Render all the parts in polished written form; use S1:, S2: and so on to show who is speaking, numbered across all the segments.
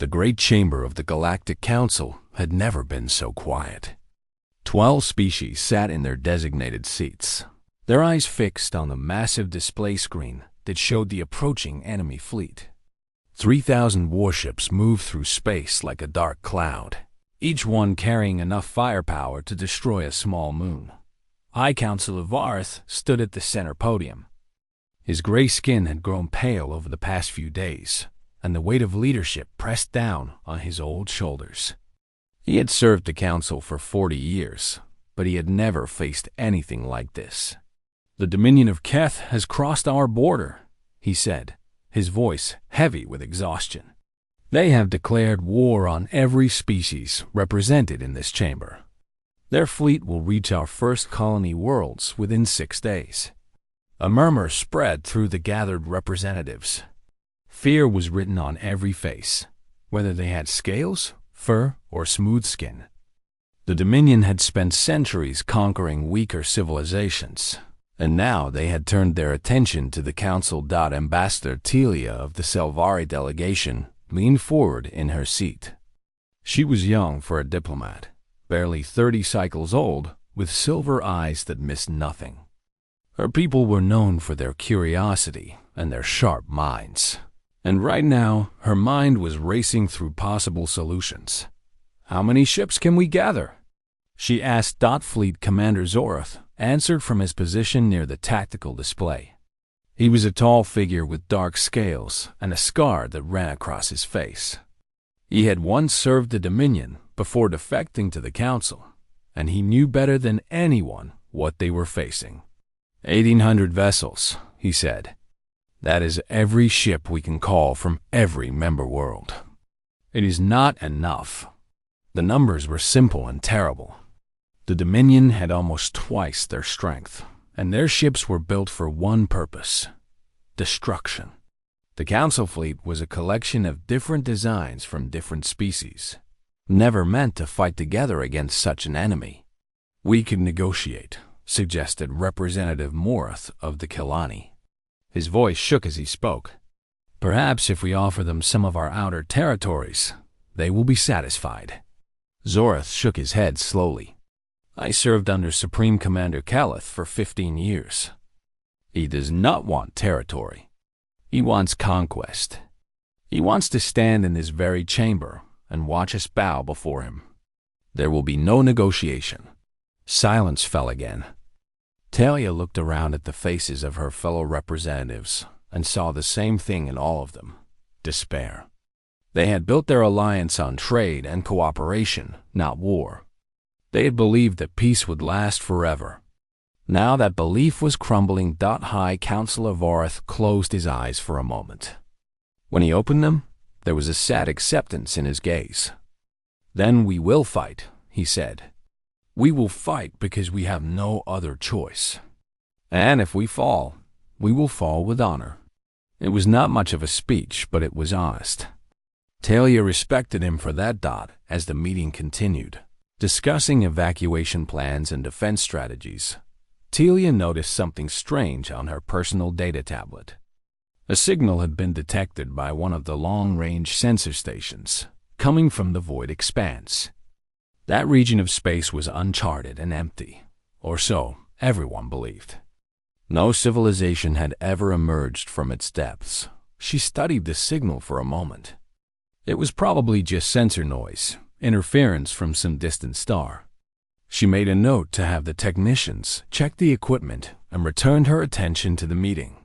S1: The great chamber of the Galactic Council had never been so quiet. 12 species sat in their designated seats, their eyes fixed on the massive display screen that showed the approaching enemy fleet. 3,000 warships moved through space like a dark cloud, each one carrying enough firepower to destroy a small moon. High Counselor Varth stood at the center podium. His gray skin had grown pale over the past few days, and the weight of leadership pressed down on his old shoulders. He had served the council for 40 years, but he had never faced anything like this. "The Dominion of Keth has crossed our border," he said, his voice heavy with exhaustion. "They have declared war on every species represented in this chamber. Their fleet will reach our first colony worlds within 6 days." A murmur spread through the gathered representatives. Fear was written on every face, whether they had scales, fur, or smooth skin. The Dominion had spent centuries conquering weaker civilizations, and now they had turned their attention to the Council. Ambassador Tieia of the Selvari delegation leaned forward in her seat. She was young for a diplomat, barely 30 cycles old, with silver eyes that missed nothing. Her people were known for their curiosity and their sharp minds, and right now her mind was racing through possible solutions. "How many ships can we gather?" she asked. Fleet Commander Zorath answered from his position near the tactical display. He was a tall figure with dark scales and a scar that ran across his face. He had once served the Dominion before defecting to the Council, and he knew better than anyone what they were facing. 1,800 vessels, he said. "That is every ship we can call from every member world. It is not enough." The numbers were simple and terrible. The Dominion had almost twice their strength, and their ships were built for one purpose: destruction. The Council fleet was a collection of different designs from different species, never meant to fight together against such an enemy. "We could negotiate," suggested Representative Morath of the Kilani. His voice shook as he spoke. "Perhaps if we offer them some of our outer territories, they will be satisfied." Zorath shook his head slowly. "I served under Supreme Commander Calith for 15 years. He does not want territory. He wants conquest. He wants to stand in this very chamber and watch us bow before him. There will be no negotiation." Silence fell again. Tieia looked around at the faces of her fellow representatives and saw the same thing in all of them: despair. They had built their alliance on trade and cooperation, not war. They had believed that peace would last forever. Now that belief was crumbling. High Counselor Varth closed his eyes for a moment. When he opened them, there was a sad acceptance in his gaze. "Then we will fight," he said. "We will fight because we have no other choice. And if we fall, we will fall with honor." It was not much of a speech, but it was honest. Tieia respected him for that. As the meeting continued, discussing evacuation plans and defense strategies, Tieia noticed something strange on her personal data tablet. A signal had been detected by one of the long-range sensor stations, coming from the void expanse. That region of space was uncharted and empty, or so everyone believed. No civilization had ever emerged from its depths. She studied the signal for a moment. It was probably just sensor noise, interference from some distant star. She made a note to have the technicians check the equipment and returned her attention to the meeting.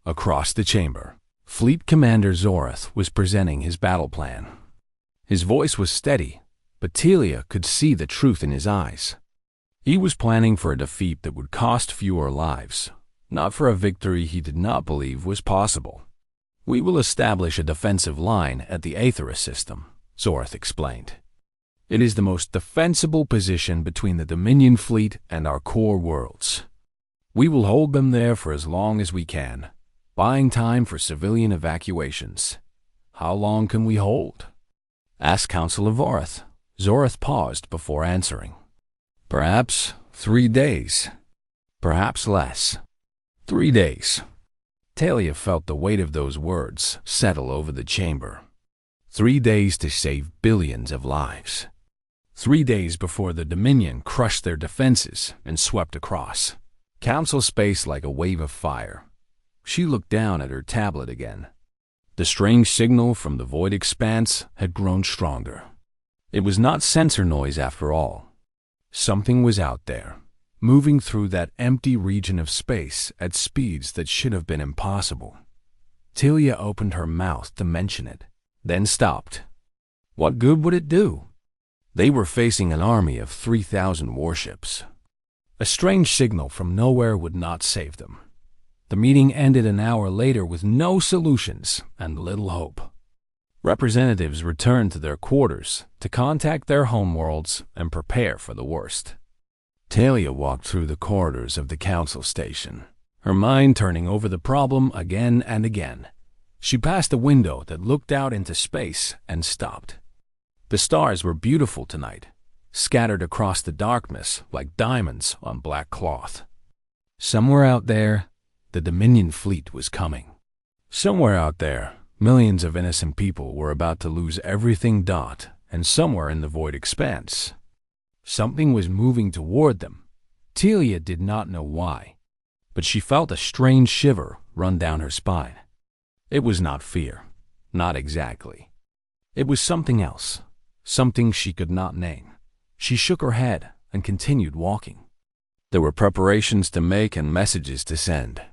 S1: Across the chamber, Fleet Commander Zorath was presenting his battle plan. His voice was steady, but Tieia could see the truth in his eyes. He was planning for a defeat that would cost fewer lives, not for a victory he did not believe was possible. "We will establish a defensive line at the Aether system," Zorath explained. "It is the most defensible position between the Dominion fleet and our core worlds. We will hold them there for as long as we can, buying time for civilian evacuations." "How long can we hold?" asked Counselor Varth. Zorath paused before answering. "Perhaps 3 days. Perhaps less. 3 days. Tieia felt the weight of those words settle over the chamber. 3 days to save billions of lives. 3 days before the Dominion crushed their defenses and swept across Council space like a wave of fire. She looked down at her tablet again. The strange signal from the void expanse had grown stronger. It was not sensor noise after all. Something was out there, moving through that empty region of space at speeds that should have been impossible. Tieia opened her mouth to mention it, then stopped. What good would it do? They were facing an army of 3,000 warships. A strange signal from nowhere would not save them. The meeting ended an hour later with no solutions and little hope. Representatives returned to their quarters to contact their homeworlds and prepare for the worst. Tieia walked through the corridors of the council station, her mind turning over the problem again and again. She passed a window that looked out into space and stopped. The stars were beautiful tonight, scattered across the darkness like diamonds on black cloth. Somewhere out there, the Dominion fleet was coming. Somewhere out there, millions of innocent people were about to lose everything. And somewhere in the void expanse, something was moving toward them. Tieia did not know why, but she felt a strange shiver run down her spine. It was not fear, not exactly. It was something else, something she could not name. She shook her head and continued walking. There were preparations to make and messages to send.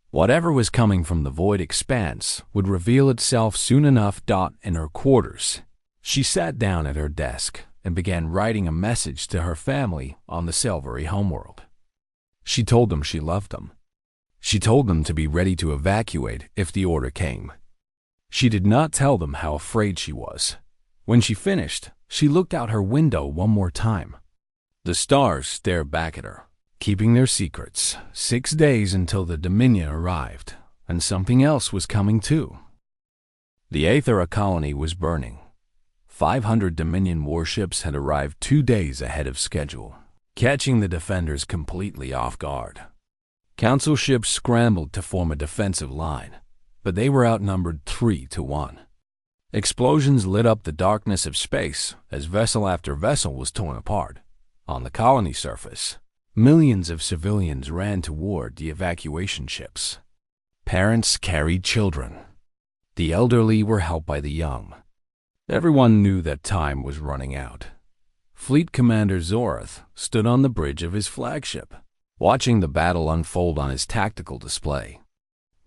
S1: Whatever was coming from the void expanse would reveal itself soon enough. In her quarters, she sat down at her desk and began writing a message to her family on the silvery homeworld. She told them she loved them. She told them to be ready to evacuate if the order came. She did not tell them how afraid she was. When she finished, she looked out her window one more time. The stars stared back at her, keeping their secrets. 6 days until the Dominion arrived, and something else was coming too. The Aether colony was burning. 500 Dominion warships had arrived 2 days ahead of schedule, catching the defenders completely off guard. Council ships scrambled to form a defensive line, but they were outnumbered 3-1. Explosions lit up the darkness of space as vessel after vessel was torn apart. On the colony surface, millions of civilians ran toward the evacuation ships. Parents carried children. The elderly were helped by the young. Everyone knew that time was running out. Fleet Commander Zorath stood on the bridge of his flagship, watching the battle unfold on his tactical display.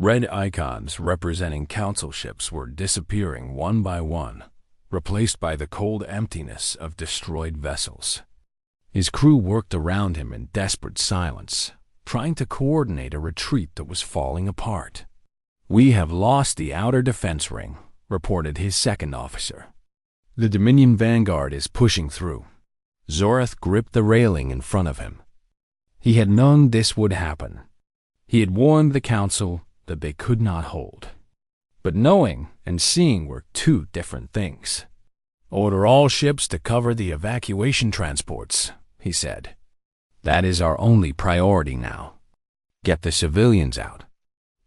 S1: Red icons representing council ships were disappearing one by one, replaced by the cold emptiness of destroyed vessels. His crew worked around him in desperate silence, trying to coordinate a retreat that was falling apart. "We have lost the outer defense ring," reported his second officer. "The Dominion vanguard is pushing through." Zorath gripped the railing in front of him. He had known this would happen. He had warned the council that they could not hold. But knowing and seeing were two different things. "Order all ships to cover the evacuation transports," he said. "That is our only priority now. Get the civilians out."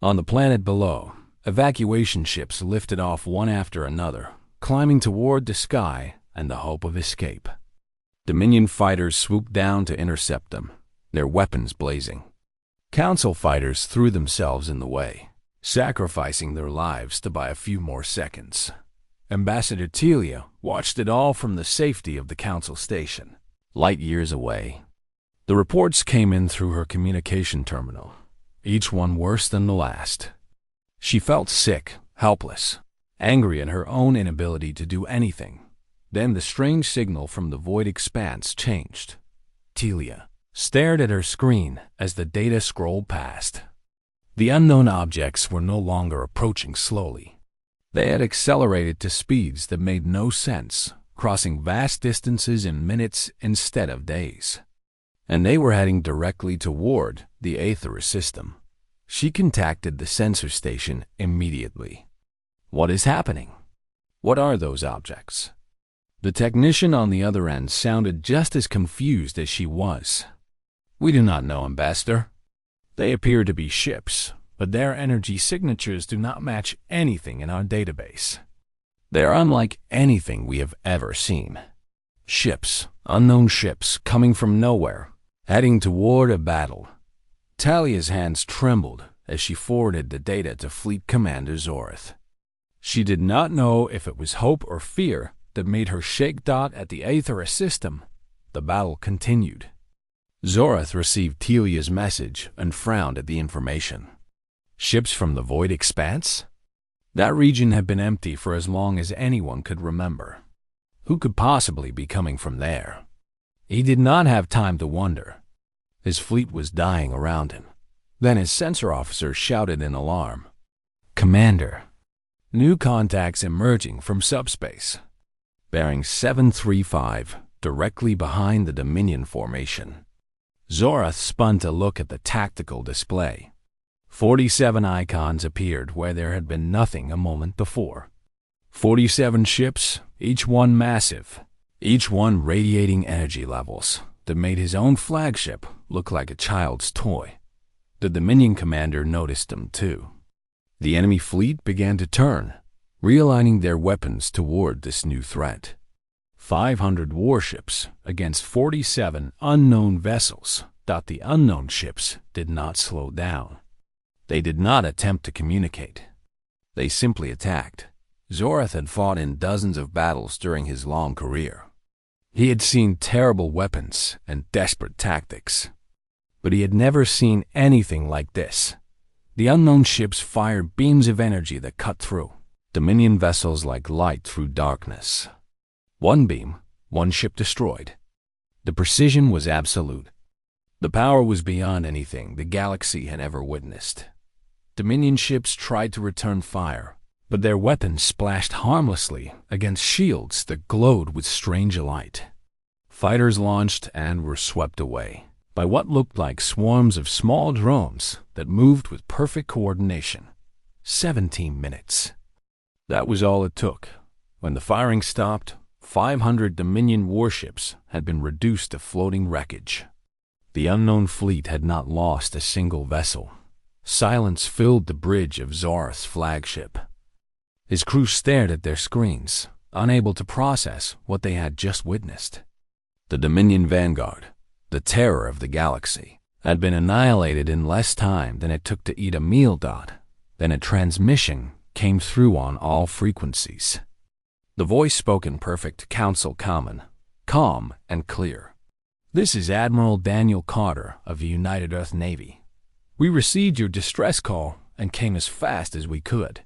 S1: On the planet below, evacuation ships lifted off one after another, climbing toward the sky and the hope of escape. Dominion fighters swooped down to intercept them, their weapons blazing. Council fighters threw themselves in the way, sacrificing their lives to buy a few more seconds. Ambassador Tieia watched it all from the safety of the council station, light years away. The reports came in through her communication terminal, each one worse than the last. She felt sick, helpless, angry at her own inability to do anything. Then the strange signal from the void expanse changed. Tieia stared at her screen as the data scrolled past. The unknown objects were no longer approaching slowly. They had accelerated to speeds that made no sense, crossing vast distances in minutes instead of days. And they were heading directly toward the Aether system. She contacted the sensor station immediately. "What is happening? What are those objects?" The technician on the other end sounded just as confused as she was. "We do not know, Ambassador. They appear to be ships, but their energy signatures do not match anything in our database. They are unlike anything we have ever seen. Ships, unknown ships, coming from nowhere, heading toward a battle. Tieia's hands trembled as she forwarded the data to Fleet Commander Zorath. She did not know if it was hope or fear that made her shake dot at the Aether system. The battle continued. Zorath received Tieia's message and frowned at the information. Ships from the void expanse? That region had been empty for as long as anyone could remember. Who could possibly be coming from there? He did not have time to wonder. His fleet was dying around him. Then his sensor officer shouted in alarm. "Commander, new contacts emerging from subspace. Bearing 735, directly behind the Dominion formation." Zorath spun to look at the tactical display. 47 icons appeared where there had been nothing a moment before. 47 ships, each one massive, each one radiating energy levels that made his own flagship look like a child's toy. The Dominion commander noticed them too. The enemy fleet began to turn, realigning their weapons toward this new threat. 500 warships against 47 unknown vessels. The unknown ships did not slow down. They did not attempt to communicate. They simply attacked. Zorath had fought in dozens of battles during his long career. He had seen terrible weapons and desperate tactics. But he had never seen anything like this. The unknown ships fired beams of energy that cut through. Dominion vessels like light through darkness. One beam, one ship destroyed. The precision was absolute. The power was beyond anything the galaxy had ever witnessed. Dominion ships tried to return fire, but their weapons splashed harmlessly against shields that glowed with strange light. Fighters launched and were swept away by what looked like swarms of small drones that moved with perfect coordination. 17 minutes. That was all it took. When the firing stopped, 500 Dominion warships had been reduced to floating wreckage. The unknown fleet had not lost a single vessel. Silence filled the bridge of Zorath's flagship. His crew stared at their screens, unable to process what they had just witnessed. The Dominion Vanguard, the terror of the galaxy, had been annihilated in less time than it took to eat a meal. Then a transmission came through on all frequencies. The voice spoke in perfect council common, calm and clear. "This is Admiral Daniel Carter of the United Earth Navy. We received your distress call and came as fast as we could.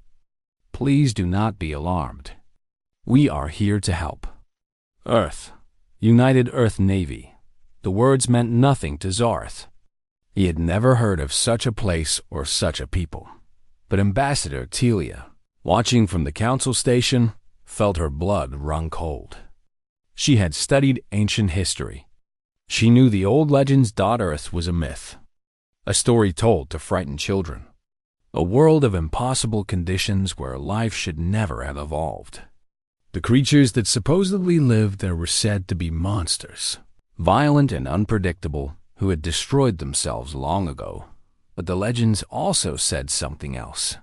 S1: Please do not be alarmed. We are here to help. Earth, United Earth Navy." The words meant nothing to Zorath. He had never heard of such a place or such a people. But Ambassador Tieia, watching from the council station, felt her blood run cold. She had studied ancient history. She knew the old legends. Earth was a myth, a story told to frighten children, a world of impossible conditions where life should never have evolved. The creatures that supposedly lived there were said to be monsters, violent and unpredictable, who had destroyed themselves long ago. But the legends also said something else.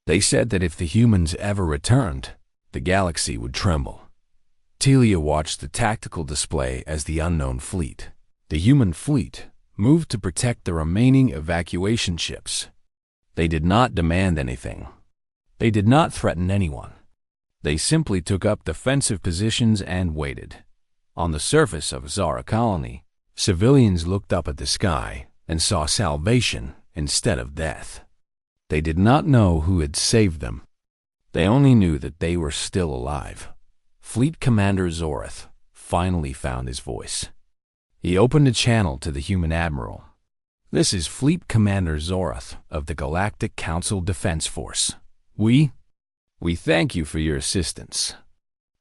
S1: They said that if the humans ever returned, the galaxy would tremble. Tieia watched the tactical display as the unknown fleet, the human fleet, moved to protect the remaining evacuation ships. They did not demand anything. They did not threaten anyone. They simply took up defensive positions and waited. On the surface of Zara Colony, civilians looked up at the sky and saw salvation instead of death. They did not know who had saved them. They only knew that they were still alive. Fleet Commander Zorath finally found his voice. He opened a channel to the human admiral. "This is Fleet Commander Zorath of the Galactic Council Defense Force. We thank you for your assistance.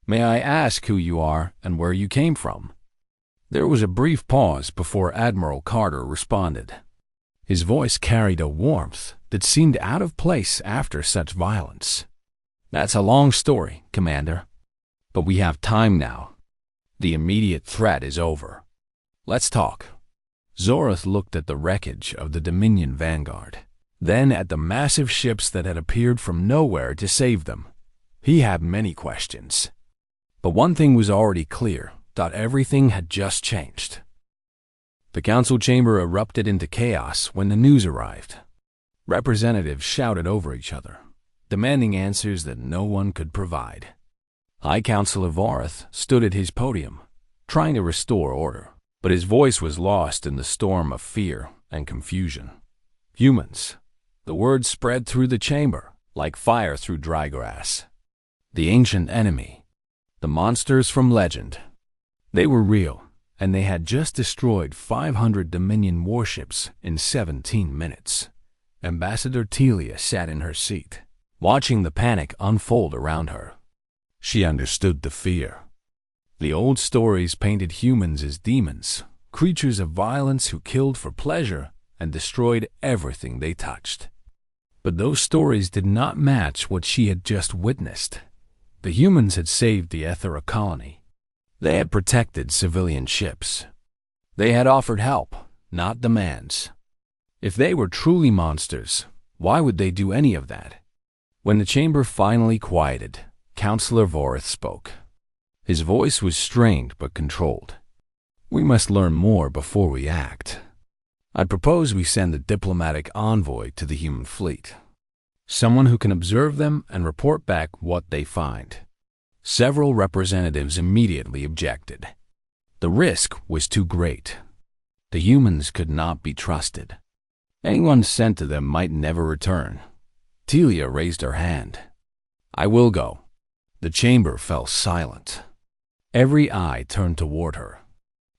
S1: May I ask who you are and where you came from?" There was a brief pause before Admiral Carter responded. His voice carried a warmth that seemed out of place after such violence. "That's a long story, Commander. But we have time now. The immediate threat is over. Let's talk." Zorath looked at the wreckage of the Dominion Vanguard, then at the massive ships that had appeared from nowhere to save them. He had many questions. But one thing was already clear, that everything had just changed. The council chamber erupted into chaos when the news arrived. Representatives shouted over each other, demanding answers that no one could provide. High Councilor Vorath stood at his podium, trying to restore order, but his voice was lost in the storm of fear and confusion. Humans. The word spread through the chamber, like fire through dry grass. The ancient enemy. The monsters from legend. They were real, and they had just destroyed 500 Dominion warships in 17 minutes. Ambassador Tieia sat in her seat, watching the panic unfold around her. She understood the fear. The old stories painted humans as demons, creatures of violence who killed for pleasure and destroyed everything they touched. But those stories did not match what she had just witnessed. The humans had saved the Aether colony. They had protected civilian ships. They had offered help, not demands. If they were truly monsters, why would they do any of that? When the chamber finally quieted, Councillor Vorath spoke. His voice was strained but controlled. We must learn more before we act. I propose we send a diplomatic envoy to the human fleet. Someone who can observe them and report back what they find. Several representatives immediately objected. The risk was too great. The humans could not be trusted. Anyone sent to them might never return. Tieia raised her hand. I will go. The chamber fell silent. Every eye turned toward her.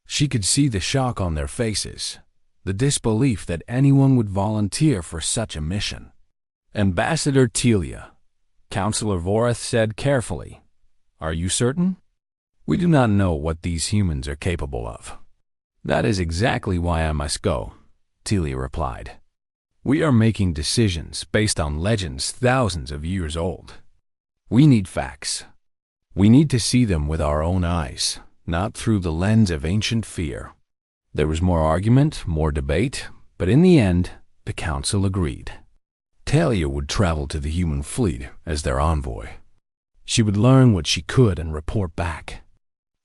S1: She could see the shock on their faces, the disbelief that anyone would volunteer for such a mission. Ambassador Tieia, Councillor Vorath said carefully, Are you certain? We do not know what these humans are capable of. That is exactly why I must go, Tieia replied. We are making decisions based on legends thousands of years old. We need facts. We need to see them with our own eyes, not through the lens of ancient fear. There was more argument, more debate, but in the end, the council agreed. Tieia would travel to the human fleet as their envoy. She would learn what she could and report back.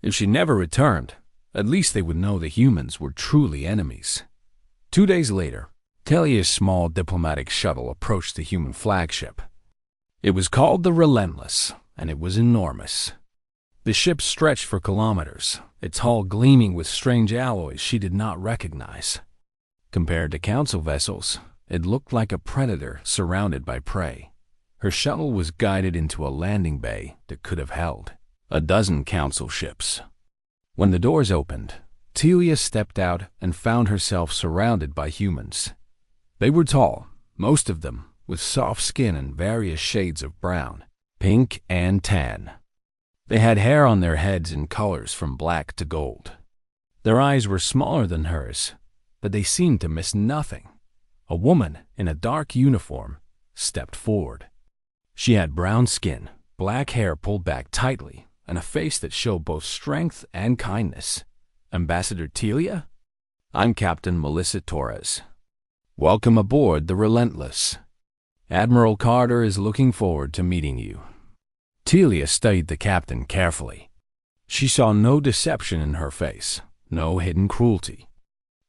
S1: If she never returned, at least they would know the humans were truly enemies. 2 days later, Tieia's small diplomatic shuttle approached the human flagship. It was called the Relentless, and it was enormous. The ship stretched for kilometers, its hull gleaming with strange alloys she did not recognize. Compared to council vessels, it looked like a predator surrounded by prey. Her shuttle was guided into a landing bay that could have held a dozen council ships. When the doors opened, Tieia stepped out and found herself surrounded by humans. They were tall, most of them with soft skin and various shades of brown, pink, and tan. They had hair on their heads in colors from black to gold. Their eyes were smaller than hers, but they seemed to miss nothing. A woman in a dark uniform stepped forward. She had brown skin, black hair pulled back tightly, and a face that showed both strength and kindness. Ambassador Tieia? I'm Captain Melissa Torres. Welcome aboard the Relentless. Admiral Carter is looking forward to meeting you. Tieia studied the captain carefully. She saw no deception in her face, no hidden cruelty.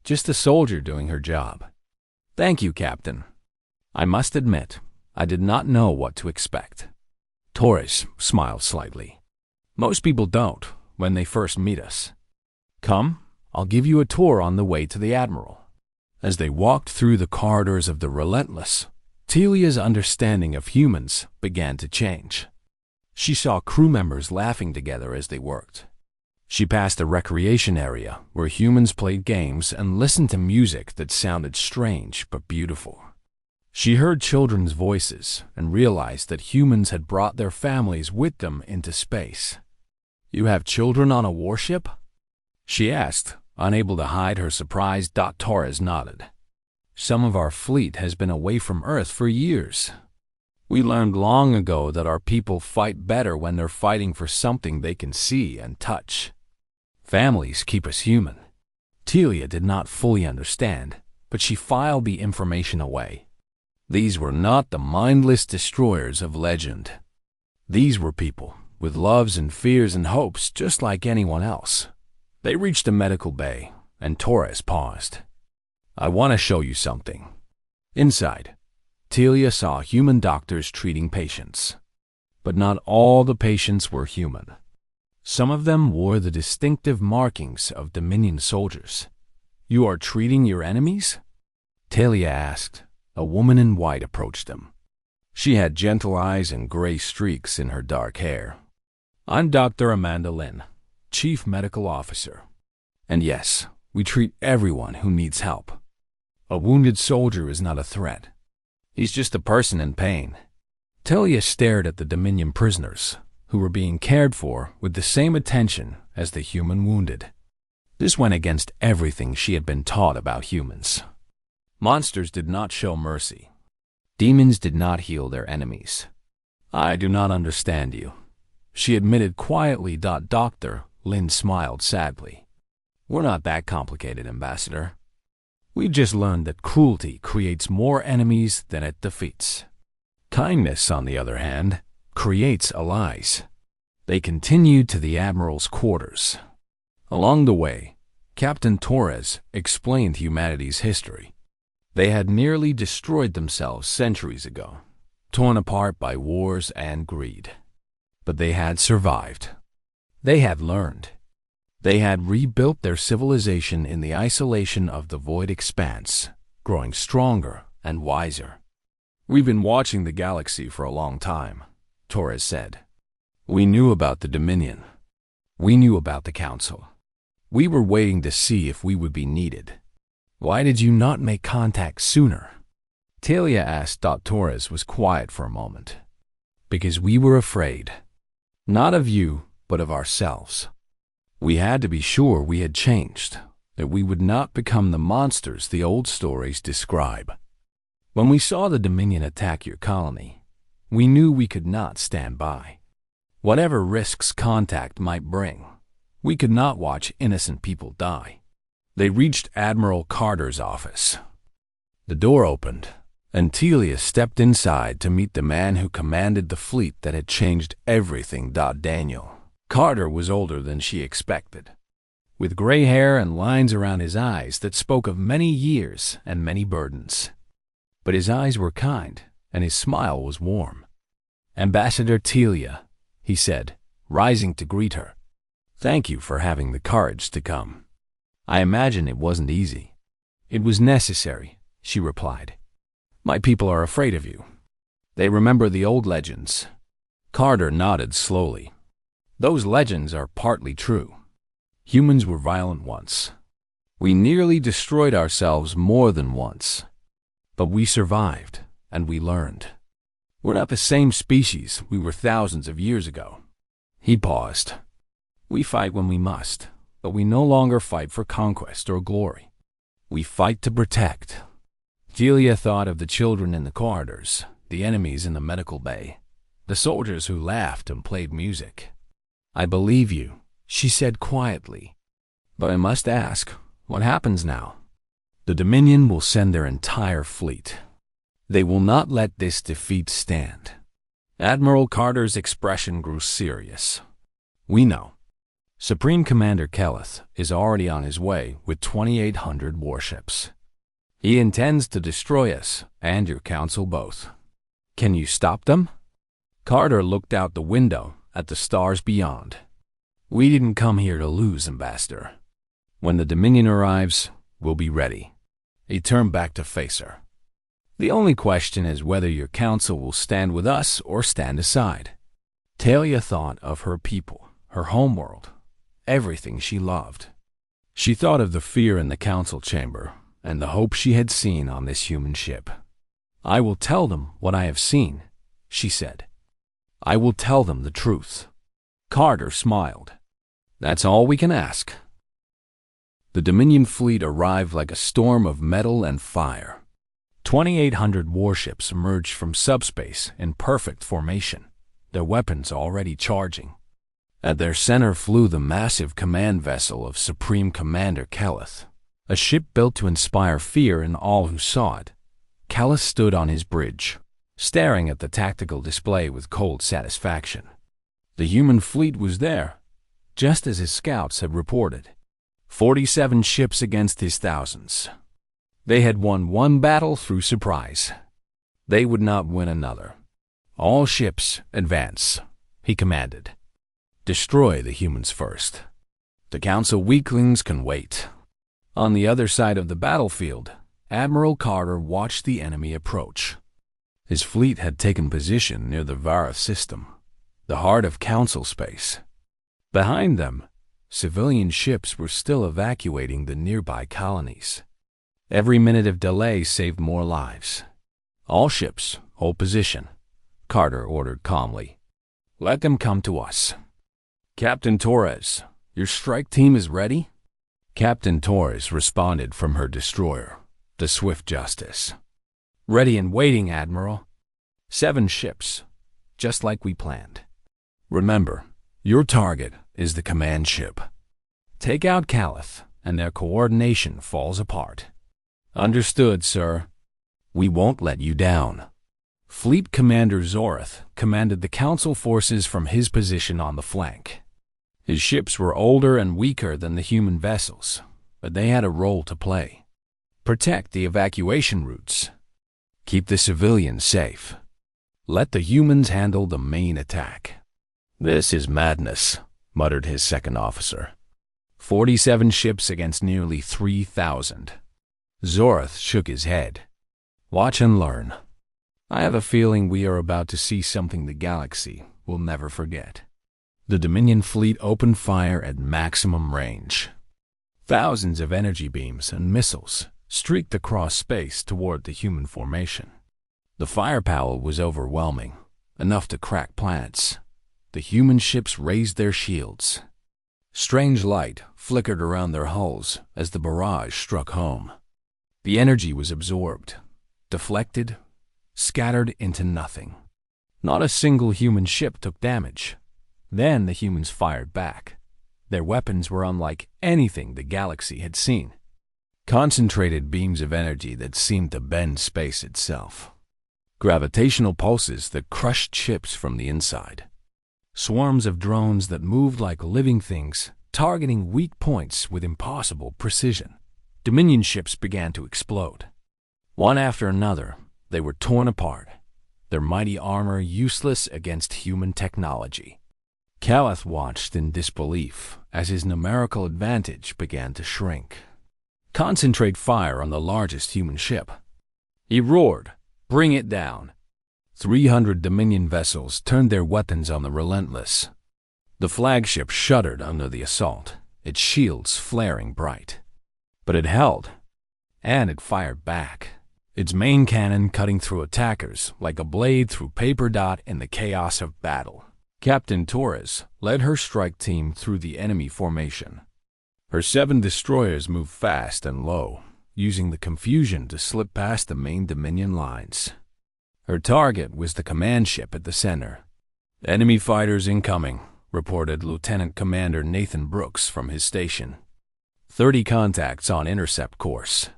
S1: Just a soldier doing her job. Thank you, Captain. I must admit, I did not know what to expect. Torres smiled slightly. Most people don't when they first meet us. Come, I'll give you a tour on the way to the Admiral. As they walked through the corridors of the Relentless, Tieia's understanding of humans began to change. She saw crew members laughing together as they worked. She passed a recreation area where humans played games and listened to music that sounded strange but beautiful. She heard children's voices and realized that humans had brought their families with them into space. You have children on a warship? She asked, unable to hide her surprise. Torres nodded. Some of our fleet has been away from Earth for years. We learned long ago that our people fight better when they're fighting for something they can see and touch. Families keep us human. Tieia did not fully understand, but she filed the information away. These were not the mindless destroyers of legend. These were people with loves and fears and hopes just like anyone else. They reached the medical bay, and Torres paused. "I want to show you something." Inside, Tieia saw human doctors treating patients. But not all the patients were human. Some of them wore the distinctive markings of Dominion soldiers. "You are treating your enemies?" Tieia asked. A woman in white approached them. She had gentle eyes and gray streaks in her dark hair. "I'm Dr. Amanda Lynn, Chief Medical Officer. And yes, we treat everyone who needs help. A wounded soldier is not a threat. He's just a person in pain." Tieia stared at the Dominion prisoners, who were being cared for with the same attention as the human wounded. This went against everything she had been taught about humans. Monsters did not show mercy. Demons did not heal their enemies. "I do not understand you," she admitted quietly. Dr. Lynn smiled sadly. "We're not that complicated, Ambassador. We've just learned that cruelty creates more enemies than it defeats. Kindness, on the other hand, creates allies." They continued to the Admiral's quarters. Along the way, Captain Torres explained humanity's history. They had nearly destroyed themselves centuries ago, torn apart by wars and greed. But they had survived. They had learned. They had rebuilt their civilization in the isolation of the void expanse, growing stronger and wiser. "We've been watching the galaxy for a long time," Torres said. "We knew about the Dominion. We knew about the Council. We were waiting to see if we would be needed. Why did you not make contact sooner?" Tieia asked. Torres was quiet for a moment. "Because we were afraid. Not of you, but of ourselves. We had to be sure we had changed, that we would not become the monsters the old stories describe. When we saw the Dominion attack your colony, we knew we could not stand by. Whatever risks contact might bring, we could not watch innocent people die." They reached Admiral Carter's office. The door opened, and Tieia stepped inside to meet the man who commanded the fleet that had changed everything. Daniel Carter was older than she expected, with gray hair and lines around his eyes that spoke of many years and many burdens. But his eyes were kind, and his smile was warm. "Ambassador Tieia," he said, rising to greet her. "Thank you for having the courage to come. I imagine it wasn't easy." "It was necessary," she replied. "My people are afraid of you. They remember the old legends." Carter nodded slowly. "Those legends are partly true. Humans were violent once. We nearly destroyed ourselves more than once. But we survived, and we learned. We're not the same species we were thousands of years ago." He paused. "We fight when we must, but we no longer fight for conquest or glory. We fight to protect." Tieia thought of the children in the corridors, the enemies in the medical bay, the soldiers who laughed and played music. "I believe you," she said quietly. "But I must ask, what happens now?" "The Dominion will send their entire fleet. They will not let this defeat stand." Admiral Carter's expression grew serious. "We know. Supreme Commander Keleth is already on his way with 2,800 warships. He intends to destroy us and your council both. Can you stop them?" Carter looked out the window at the stars beyond. "We didn't come here to lose, Ambassador. When the Dominion arrives, we'll be ready." He turned back to face her. "The only question is whether your council will stand with us or stand aside." Tieia thought of her people, her homeworld, everything she loved. She thought of the fear in the council chamber and the hope she had seen on this human ship. "I will tell them what I have seen," she said. "I will tell them the truth." Carter smiled. "That's all we can ask." The Dominion fleet arrived like a storm of metal and fire. 2,800 warships emerged from subspace in perfect formation, their weapons already charging. At their center flew the massive command vessel of Supreme Commander Keleth, a ship built to inspire fear in all who saw it. Keleth stood on his bridge, staring at the tactical display with cold satisfaction. The human fleet was there, just as his scouts had reported. 47 ships against his thousands. They had won one battle through surprise. They would not win another. All ships, advance, he commanded. Destroy the humans first. The Council weaklings can wait. On the other side of the battlefield, Admiral Carter watched the enemy approach. His fleet had taken position near the Vera system, the heart of Council space. Behind them, civilian ships were still evacuating the nearby colonies. Every minute of delay saved more lives. All ships, hold position, Carter ordered calmly. Let them come to us. Captain Torres, your strike team is ready? Captain Torres responded from her destroyer, the Swift Justice. Ready and waiting, Admiral. 7 ships, just like we planned. Remember, your target is the command ship. Take out Caliph, and their coordination falls apart. Understood, sir. We won't let you down. Fleet Commander Zorath commanded the Council forces from his position on the flank. His ships were older and weaker than the human vessels, but they had a role to play. Protect the evacuation routes. Keep the civilians safe. Let the humans handle the main attack. This is madness, muttered his second officer. 47 ships against nearly 3,000. Zorath shook his head. Watch and learn. I have a feeling we are about to see something the galaxy will never forget. The Dominion fleet opened fire at maximum range. Thousands of energy beams and missiles streaked across space toward the human formation. The firepower was overwhelming, enough to crack planets. The human ships raised their shields. Strange light flickered around their hulls as the barrage struck home. The energy was absorbed, deflected, scattered into nothing. Not a single human ship took damage. Then the humans fired back. Their weapons were unlike anything the galaxy had seen. Concentrated beams of energy that seemed to bend space itself. Gravitational pulses that crushed ships from the inside. Swarms of drones that moved like living things, targeting weak points with impossible precision. Dominion ships began to explode. One after another, they were torn apart, their mighty armor useless against human technology. Caliph watched in disbelief as his numerical advantage began to shrink. Concentrate fire on the largest human ship. He roared, "Bring it down." 300 Dominion vessels turned their weapons on the Relentless. The flagship shuddered under the assault, its shields flaring bright. But it held, and it fired back, its main cannon cutting through attackers like a blade through paper dot in the chaos of battle. Captain Torres led her strike team through the enemy formation. Her 7 destroyers moved fast and low, using the confusion to slip past the main Dominion lines. Her target was the command ship at the center. "Enemy fighters incoming," reported Lieutenant Commander Nathan Brooks from his station. 30 contacts on intercept course.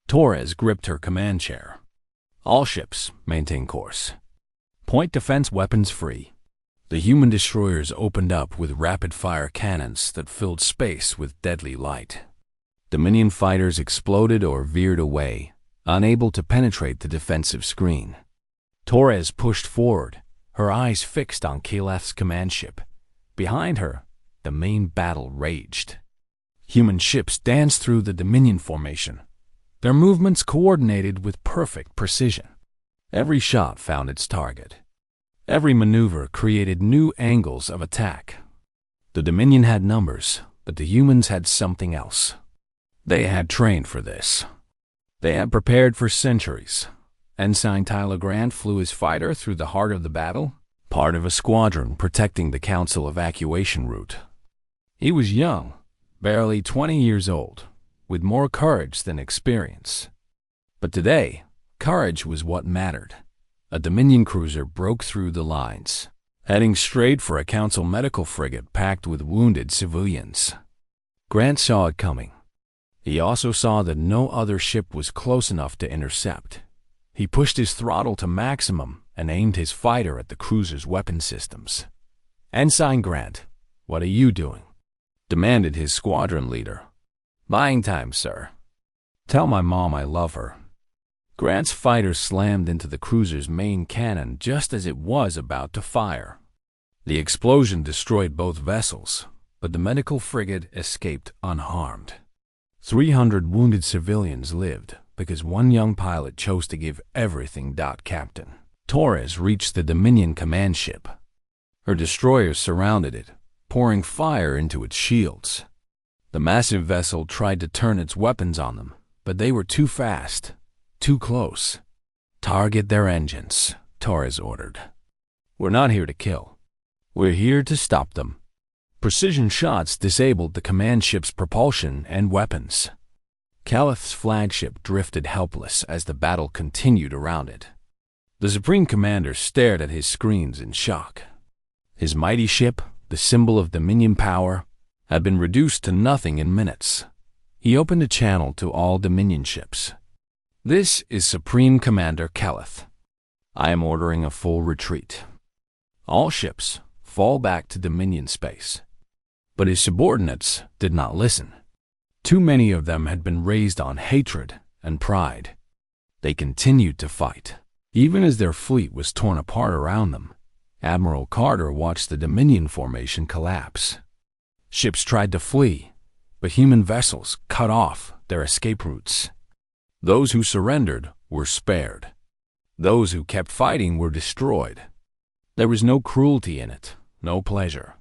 S1: Torres gripped her command chair. "All ships maintain course. Point defense weapons free." The human destroyers opened up with rapid-fire cannons that filled space with deadly light. Dominion fighters exploded or veered away, unable to penetrate the defensive screen. Torres pushed forward, her eyes fixed on Caliph's command ship. Behind her, the main battle raged. Human ships danced through the Dominion formation, their movements coordinated with perfect precision. Every shot found its target. Every maneuver created new angles of attack. The Dominion had numbers, but the humans had something else. They had trained for this. They had prepared for centuries. Ensign Tyler Grant flew his fighter through the heart of the battle, part of a squadron protecting the Council evacuation route. He was young, barely 20 years old, with more courage than experience. But today, courage was what mattered. A Dominion cruiser broke through the lines, heading straight for a Council medical frigate packed with wounded civilians. Grant saw it coming. He also saw that no other ship was close enough to intercept. He pushed his throttle to maximum and aimed his fighter at the cruiser's weapon systems. "Ensign Grant, what are you doing?" demanded his squadron leader. "Buying time, sir. Tell my mom I love her." Grant's fighter slammed into the cruiser's main cannon just as it was about to fire. The explosion destroyed both vessels, but the medical frigate escaped unharmed. 300 wounded civilians lived because one young pilot chose to give everything. Captain Torres reached the Dominion command ship. Her destroyers surrounded it, pouring fire into its shields. The massive vessel tried to turn its weapons on them, but they were too fast, too close. "Target their engines," Torres ordered. "We're not here to kill. We're here to stop them." Precision shots disabled the command ship's propulsion and weapons. Calith's flagship drifted helpless as the battle continued around it. The Supreme Commander stared at his screens in shock. His mighty ship, the symbol of Dominion power, had been reduced to nothing in minutes. He opened a channel to all Dominion ships. "This is Supreme Commander Calith. I am ordering a full retreat. All ships fall back to Dominion space." But his subordinates did not listen. Too many of them had been raised on hatred and pride. They continued to fight, even as their fleet was torn apart around them. Admiral Carter watched the Dominion formation collapse. Ships tried to flee, but human vessels cut off their escape routes. Those who surrendered were spared. Those who kept fighting were destroyed. There was no cruelty in it, no pleasure.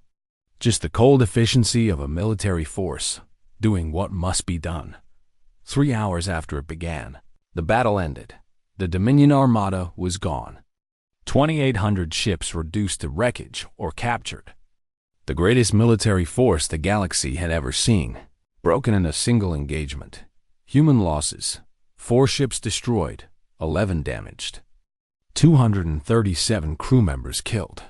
S1: Just the cold efficiency of a military force doing what must be done. 3 hours after it began, the battle ended. The Dominion Armada was gone. 2,800 ships reduced to wreckage or captured. The greatest military force the galaxy had ever seen, broken in a single engagement. Human losses: 4 ships destroyed, 11 damaged. 237 crew members killed,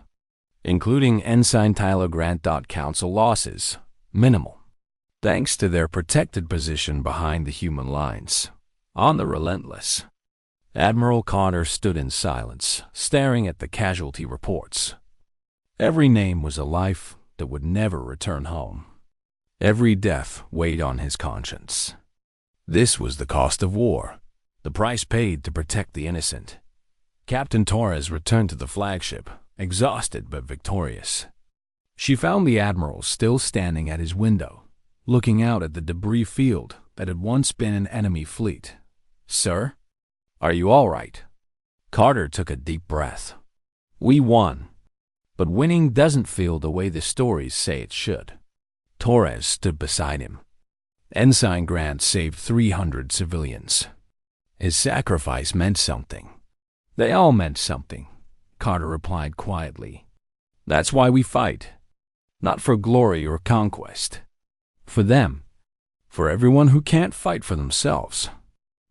S1: including Ensign Tyler Grant. Council losses: minimal, thanks to their protected position behind the human lines. On the Relentless, Admiral Carter stood in silence, staring at the casualty reports. Every name was a life that would never return home. Every death weighed on his conscience. This was the cost of war, the price paid to protect the innocent. Captain Torres returned to the flagship, exhausted but victorious. She found the Admiral still standing at his window, looking out at the debris field that had once been an enemy fleet. "Sir? Are you all right?" Carter took a deep breath. "We won. But winning doesn't feel the way the stories say it should." Torres stood beside him. Ensign Grant saved 300 civilians. His sacrifice meant something. "They all meant something," Carter replied quietly. "That's why we fight. Not for glory or conquest. For them. For everyone who can't fight for themselves."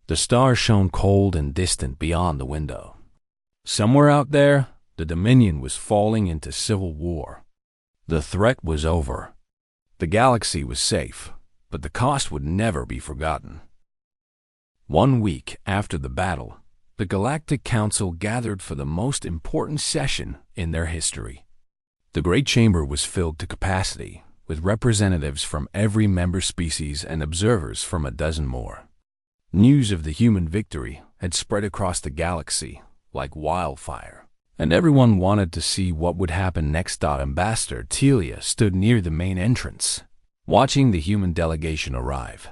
S1: The stars shone cold and distant beyond the window. Somewhere out there, the Dominion was falling into civil war. The threat was over. The galaxy was safe, but the cost would never be forgotten. 1 week after the battle, the Galactic Council gathered for the most important session in their history. The Great Chamber was filled to capacity, with representatives from every member species and observers from a dozen more. News of the human victory had spread across the galaxy like wildfire, and everyone wanted to see what would happen next. Ambassador Tieia stood near the main entrance, watching the human delegation arrive.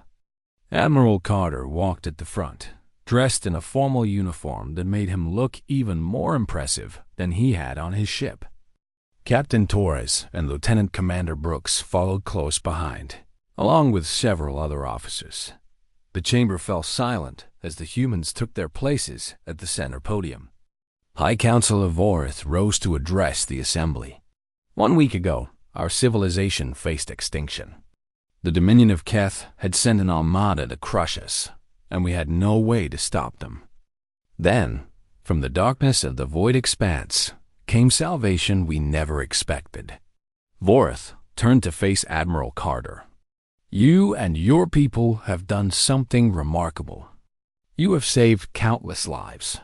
S1: Admiral Carter walked at the front, dressed in a formal uniform that made him look even more impressive than he had on his ship. Captain Torres and Lieutenant Commander Brooks followed close behind, along with several other officers. The chamber fell silent as the humans took their places at the center podium. High Council of Vorith rose to address the assembly. 1 week ago, our civilization faced extinction. The Dominion of Keth had sent an Armada to crush us, and we had no way to stop them. Then, from the darkness of the void expanse, came salvation we never expected. Vorith turned to face Admiral Carter. "You and your people have done something remarkable. You have saved countless lives,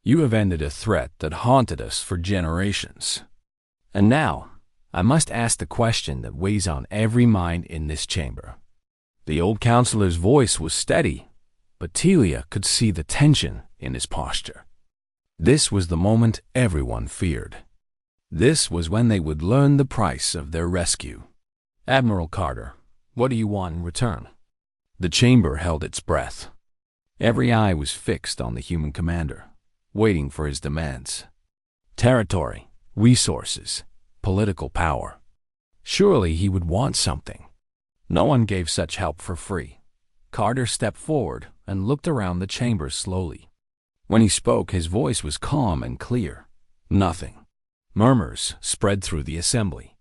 S1: You have ended a threat that haunted us for generations. And now, I must ask the question that weighs on every mind in this chamber. The old counselor's voice was steady, but Tieia could see the tension in his posture. This was the moment everyone feared. This was when they would learn the price of their rescue. Admiral Carter, what do you want in return? The chamber held its breath. Every eye was fixed on the human commander, waiting for his demands. Territory, resources, political power. Surely he would want something. No one gave such help for free. Carter stepped forward and looked around the chamber slowly. When he spoke, his voice was calm and clear. Nothing. Murmurs spread through the assembly.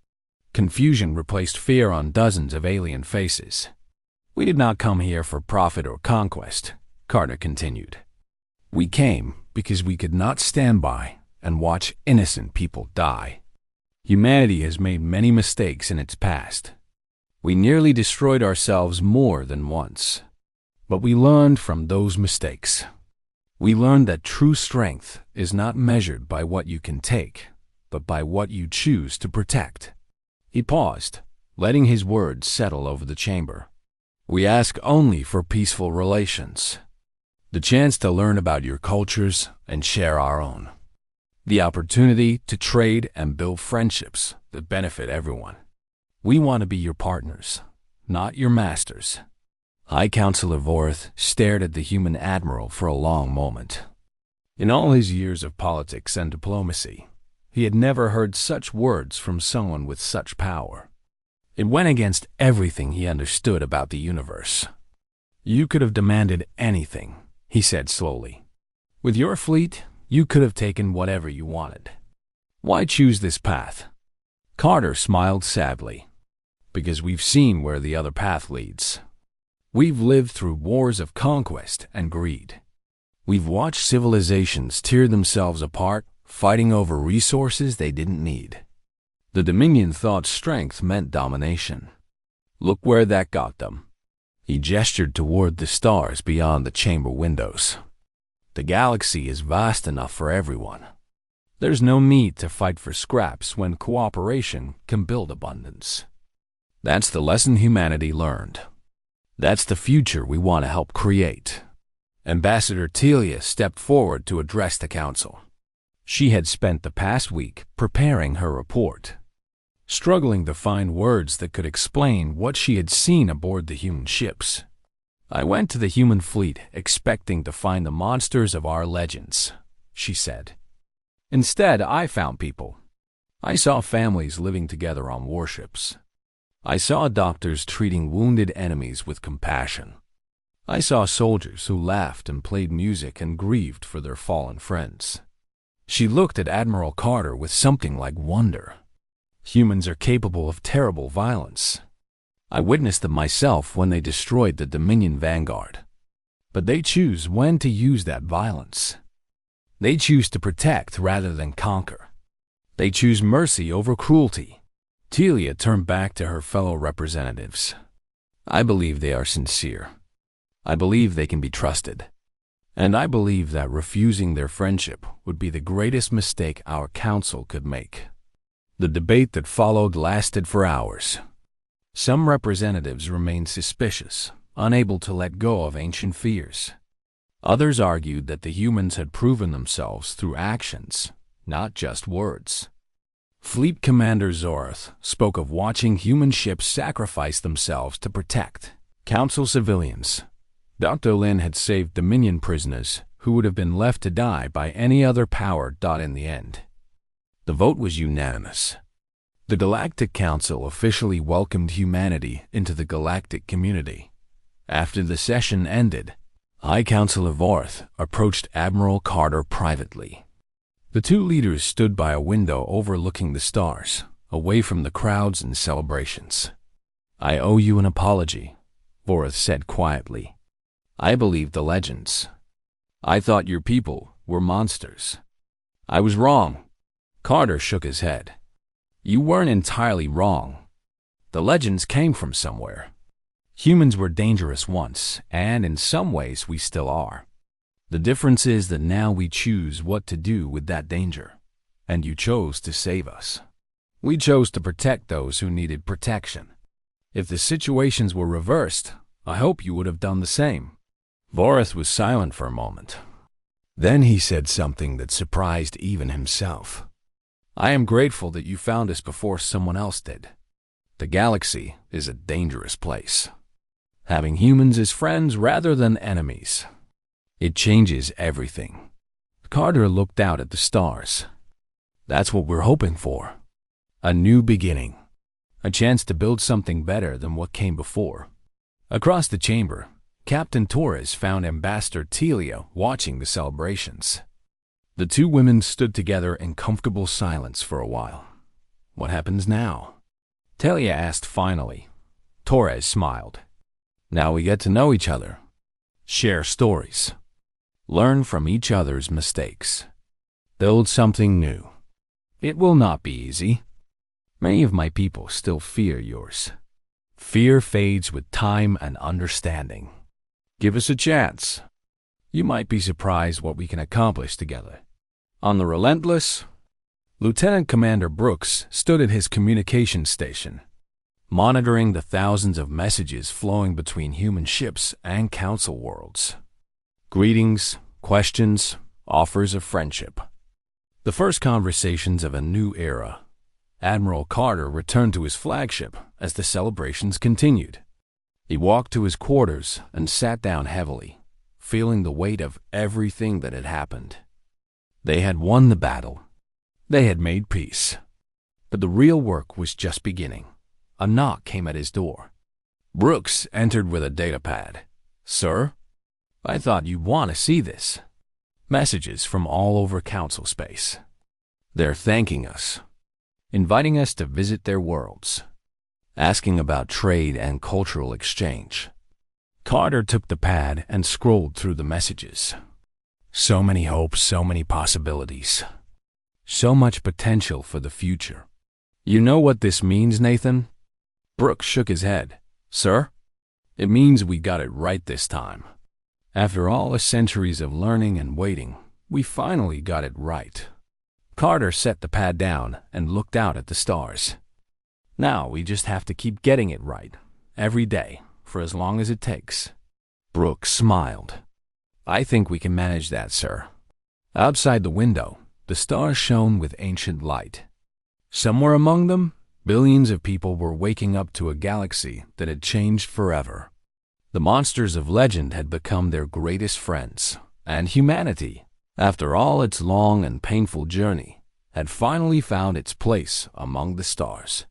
S1: Confusion replaced fear on dozens of alien faces. We did not come here for profit or conquest, Carter continued. We came because we could not stand by and watch innocent people die. Humanity has made many mistakes in its past. We nearly destroyed ourselves more than once. But we learned from those mistakes. We learned that true strength is not measured by what you can take, but by what you choose to protect. He paused, letting his words settle over the chamber. We ask only for peaceful relations. The chance to learn about your cultures and share our own. The opportunity to trade and build friendships that benefit everyone. We want to be your partners, not your masters. High Counselor Vorth stared at the human admiral for a long moment. In all his years of politics and diplomacy, he had never heard such words from someone with such power. It went against everything he understood about the universe. You could have demanded anything, he said slowly. With your fleet, you could have taken whatever you wanted. Why choose this path? Carter smiled sadly. Because we've seen where the other path leads. We've lived through wars of conquest and greed. We've watched civilizations tear themselves apart, fighting over resources they didn't need. The Dominion thought strength meant domination. Look where that got them. He gestured toward the stars beyond the chamber windows. The galaxy is vast enough for everyone. There's no need to fight for scraps when cooperation can build abundance. That's the lesson humanity learned. That's the future we want to help create. Ambassador Tieia stepped forward to address the council. She had spent the past week preparing her report, struggling to find words that could explain what she had seen aboard the human ships. I went to the human fleet expecting to find the monsters of our legends, she said. Instead, I found people. I saw families living together on warships. I saw doctors treating wounded enemies with compassion. I saw soldiers who laughed and played music and grieved for their fallen friends. She looked at Admiral Carter with something like wonder. Humans are capable of terrible violence. I witnessed them myself when they destroyed the Dominion Vanguard. But they choose when to use that violence. They choose to protect rather than conquer. They choose mercy over cruelty. Tieia turned back to her fellow representatives. I believe they are sincere. I believe they can be trusted. And I believe that refusing their friendship would be the greatest mistake our council could make. The debate that followed lasted for hours. Some representatives remained suspicious, unable to let go of ancient fears. Others argued that the humans had proven themselves through actions, not just words. Fleet Commander Zorth spoke of watching human ships sacrifice themselves to protect Council civilians. Dr. Lin had saved Dominion prisoners who would have been left to die by any other power. In the end, the vote was unanimous. The Galactic Council officially welcomed humanity into the galactic community. After the session ended, High Counselor Vorth approached Admiral Carter privately. The two leaders stood by a window overlooking the stars, away from the crowds and celebrations. I owe you an apology, Vorth said quietly. I believed the legends. I thought your people were monsters. I was wrong. Carter shook his head. You weren't entirely wrong. The legends came from somewhere. Humans were dangerous once, and in some ways we still are. The difference is that now we choose what to do with that danger. And you chose to save us. We chose to protect those who needed protection. If the situations were reversed, I hope you would have done the same." Vorith was silent for a moment. Then he said something that surprised even himself. "I am grateful that you found us before someone else did. The galaxy is a dangerous place. Having humans as friends rather than enemies. It changes everything." Carter looked out at the stars. "That's what we're hoping for. A new beginning. A chance to build something better than what came before." Across the chamber, Captain Torres found Ambassador Tieia watching the celebrations. The two women stood together in comfortable silence for a while. "What happens now?" Tieia asked finally. Torres smiled. "Now we get to know each other. Share stories. Learn from each other's mistakes. Build something new. It will not be easy. Many of my people still fear yours. Fear fades with time and understanding. Give us a chance. You might be surprised what we can accomplish together." On the Relentless, Lieutenant Commander Brooks stood at his communication station, monitoring the thousands of messages flowing between human ships and council worlds. Greetings, questions, offers of friendship. The first conversations of a new era. Admiral Carter returned to his flagship as the celebrations continued. He walked to his quarters and sat down heavily, feeling the weight of everything that had happened. They had won the battle. They had made peace. But the real work was just beginning. A knock came at his door. Brooks entered with a datapad. "Sir, I thought you'd want to see this." Messages from all over Council space. They're thanking us, inviting us to visit their worlds, asking about trade and cultural exchange. Carter took the pad and scrolled through the messages. So many hopes, so many possibilities. So much potential for the future. "You know what this means, Nathan?" Brooks shook his head. "Sir? It means we got it right this time. After all the centuries of learning and waiting, we finally got it right." Carter set the pad down and looked out at the stars. "Now we just have to keep getting it right, every day, for as long as it takes." Brooks smiled. "I think we can manage that, sir." Outside the window, the stars shone with ancient light. Somewhere among them, billions of people were waking up to a galaxy that had changed forever. The monsters of legend had become their greatest friends, and humanity, after all its long and painful journey, had finally found its place among the stars.